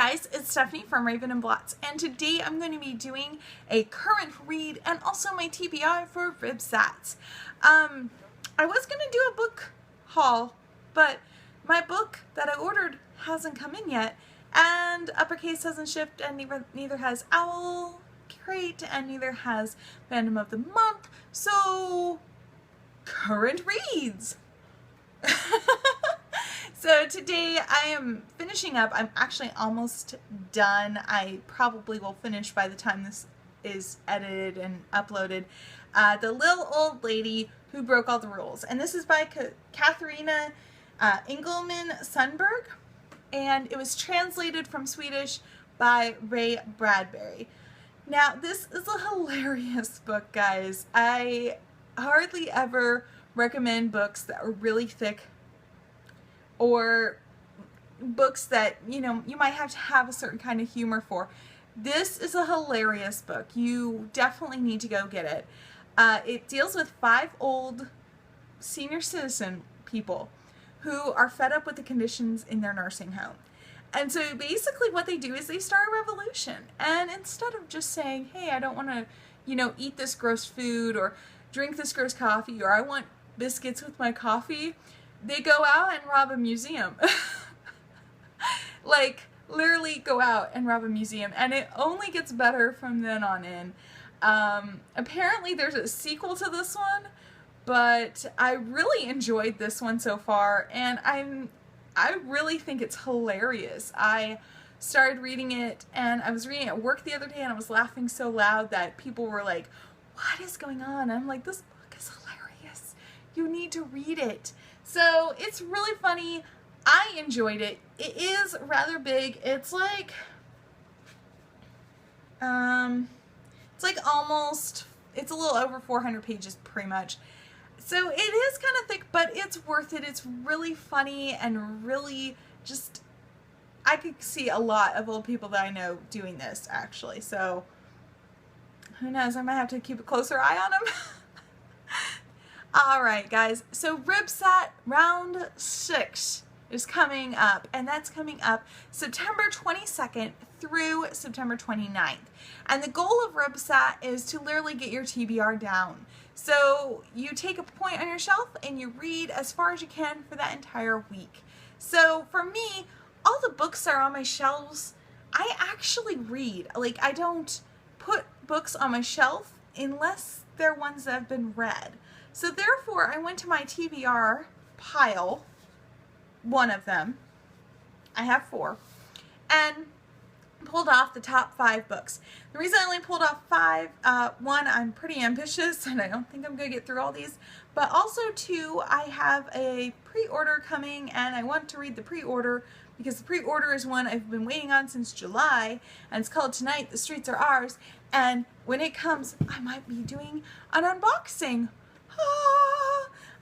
guys, it's Stephanie from Raven and Blots, and today I'm going to be doing a current read and also my TBR for RYBSAT. I was going to do a book haul, but my book that I ordered hasn't come in yet, and Uppercase hasn't shipped, and neither has Owl Crate, and neither has Fandom of the Month, so current reads! So today I am finishing up. I'm actually almost done. I probably will finish by the time this is edited and uploaded. The Little Old Lady Who Broke All the Rules. And this is by Katharina Engelman Sundberg. And it was translated from Swedish by Ray Bradbury. Now, this is a hilarious book, guys. I hardly ever recommend books that are really thick, or books that, you know, you might have to have a certain kind of humor for. This is a hilarious book. You definitely need to go get it. It deals with 5 old senior citizen people who are fed up with the conditions in their nursing home. And so basically what they do is they start a revolution. And instead of just saying, hey, I don't want to, you know, eat this gross food or drink this gross coffee, or I want biscuits with my coffee, they go out and rob a museum. Like, literally go out and rob a museum. And it only gets better from then on in. Apparently there's a sequel to this one, but I really enjoyed this one so far, and I really think it's hilarious. I started reading it, and I was reading it at work the other day, and I was laughing so loud that people were like, what is going on? And I'm like, this book is hilarious. You need to read it. So it's really funny. I enjoyed it. It is rather big. It's like almost, it's a little over 400 pages pretty much. So it is kind of thick, but it's worth it. It's really funny and really just, I could see a lot of old people that I know doing this actually. So who knows, I might have to keep a closer eye on them. Alright guys, so RYBSAT Round 6 is coming up, and that's coming up September 22nd through September 29th. And the goal of RYBSAT is to literally get your TBR down. So you take a point on your shelf and you read as far as you can for that entire week. So for me, all the books that are on my shelves, I actually read. Like, I don't put books on my shelf unless they're ones that have been read. So therefore, I went to my TBR pile, one of them, I have 4, and pulled off the top 5 books. The reason I only pulled off 5, one, I'm pretty ambitious and I don't think I'm going to get through all these, but also 2, I have a pre-order coming, and I want to read the pre-order because the pre-order is one I've been waiting on since July, and it's called Tonight the Streets Are Ours, and when it comes, I might be doing an unboxing.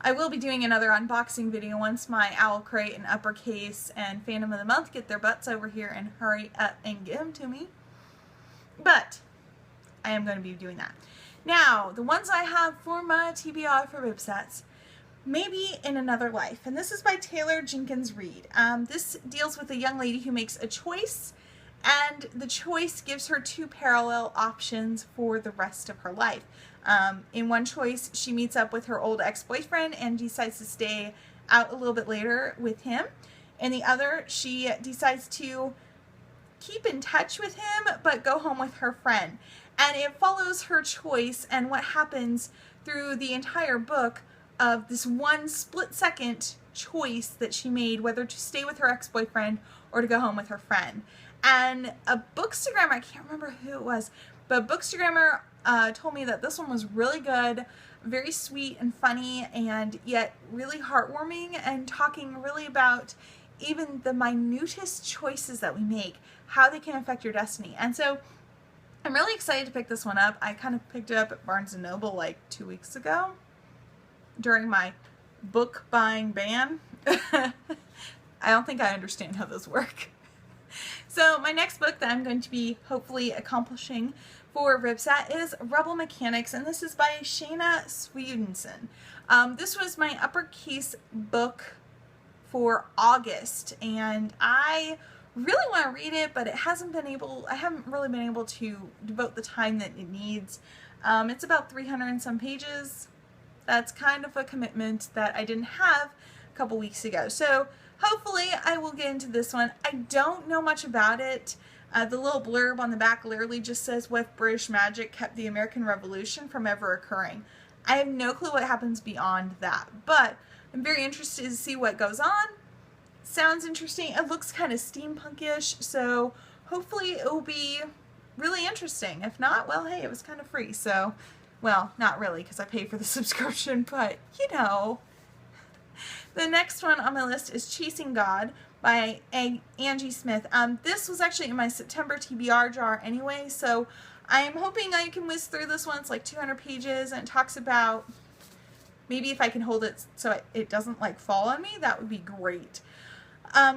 I will be doing another unboxing video once my Owl Crate and Uppercase and Fandom of the Month get their butts over here and hurry up and give them to me. But I am going to be doing that. Now, the ones I have for my TBR for RYBSATs, Maybe in Another Life. And this is by Taylor Jenkins Reid. This deals with a young lady who makes a choice, and the choice gives her 2 parallel options for the rest of her life. In one choice, she meets up with her old ex-boyfriend and decides to stay out a little bit later with him. In the other, she decides to keep in touch with him, but go home with her friend. And it follows her choice and what happens through the entire book of this one split-second choice that she made, whether to stay with her ex-boyfriend or to go home with her friend. And a bookstagrammer, I can't remember who it was, but a bookstagrammer told me that this one was really good, very sweet and funny, and yet really heartwarming, and talking really about even the minutest choices that we make, how they can affect your destiny. And so I'm really excited to pick this one up. I kind of picked it up at Barnes & Noble like 2 weeks ago during my book buying ban. I don't think I understand how those work. So my next book that I'm going to be hopefully accomplishing for RYBSAT is Rebel Mechanics, and this is by Shayna Swedenson. This was my Uppercase book for August, and I really want to read it, but I haven't really been able to devote the time that it needs. It's about 300 and some pages. That's kind of a commitment that I didn't have a couple weeks ago. So hopefully I will get into this one. I don't know much about it. The little blurb on the back literally just says, "What if British magic kept the American Revolution from ever occurring?" I have no clue what happens beyond that, but I'm very interested to see what goes on. Sounds interesting. It looks kind of steampunkish, so hopefully it will be really interesting. If not, well, hey, it was kind of free, so, well, not really because I paid for the subscription, but, you know. The next one on my list is Chasing God by Angie Smith. This was actually in my September TBR jar anyway, so I'm hoping I can whiz through this one. It's like 200 pages, and it talks about, maybe if I can hold it so it doesn't like fall on me, that would be great.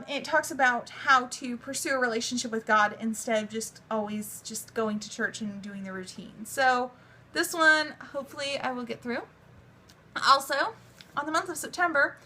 It talks about how to pursue a relationship with God instead of just always just going to church and doing the routine. So this one, hopefully I will get through. Also, on the month of September,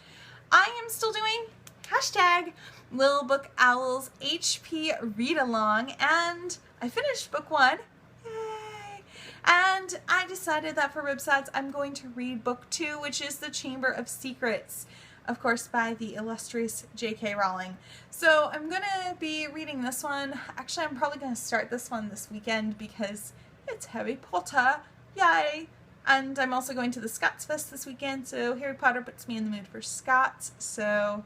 I am still doing hashtag Little Book Owls HP Read Along, and I finished book 1. Yay! And I decided that for RYBSATs, I'm going to read book 2, which is The Chamber of Secrets, of course, by the illustrious J.K. Rowling. So I'm going to be reading this one. Actually, I'm probably going to start this one this weekend because it's Harry Potter. Yay! And I'm also going to the Scots Fest this weekend, so Harry Potter puts me in the mood for Scots. So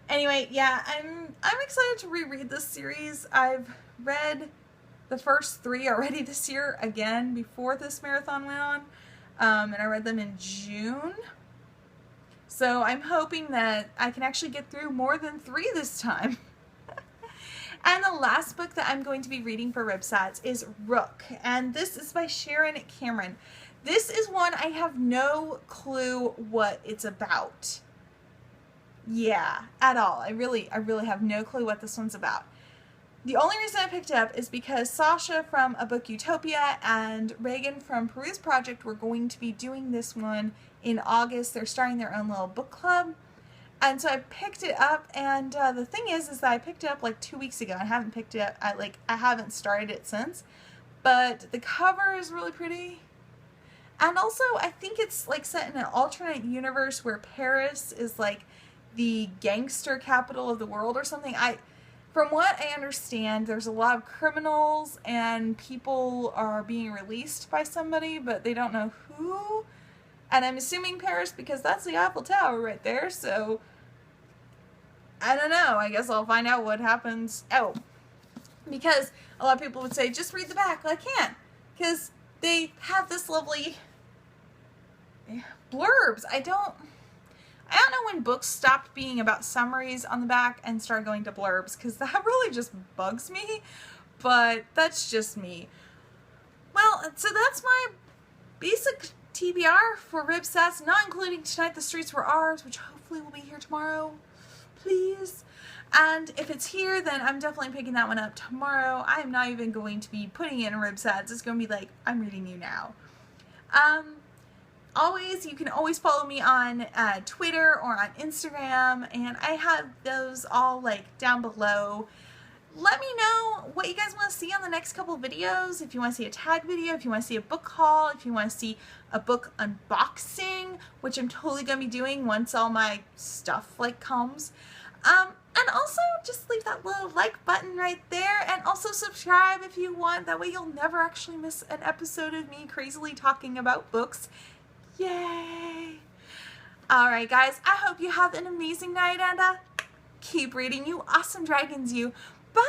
anyway, yeah, I'm excited to reread this series. I've read the first 3 already this year, again, before this marathon went on. And I read them in June. So I'm hoping that I can actually get through more than 3 this time. And the last book that I'm going to be reading for RYBSATs is Rook, and this is by Sharon Cameron. This is one I have no clue what it's about. Yeah, at all. I really have no clue what this one's about. The only reason I picked it up is because Sasha from A Book Utopia and Reagan from Peruse Project were going to be doing this one in August. They're starting their own little book club. And so I picked it up, and the thing is that I picked it up like 2 weeks ago. I haven't picked it up, I haven't started it since. But the cover is really pretty. And also, I think it's like set in an alternate universe where Paris is like the gangster capital of the world or something. From what I understand, there's a lot of criminals and people are being released by somebody, but they don't know who. And I'm assuming Paris because that's the Eiffel Tower right there, so I don't know. I guess I'll find out what happens. Oh, because a lot of people would say, just read the back. Well, I can't, because they have this lovely blurbs. I don't know when books stopped being about summaries on the back and started going to blurbs, because that really just bugs me, but that's just me. Well, so that's my basic TBR for RYBSATs, not including Tonight the Streets Were Ours, which hopefully will be here tomorrow, please. And if it's here, then I'm definitely picking that one up tomorrow. I am not even going to be putting it in RYBSATs. It's going to be like, I'm reading you now. You can always follow me on Twitter or on Instagram, and I have those all like down below. Let me know what you guys want to see on the next couple of videos. If you want to see a tag video, if you want to see a book haul, if you want to see a book unboxing, which I'm totally going to be doing once all my stuff like comes. And also just leave that little like button right there, and also subscribe if you want. That way you'll never actually miss an episode of me crazily talking about books. Yay! Alright guys, I hope you have an amazing night, and keep reading, you awesome dragons, you. Bye!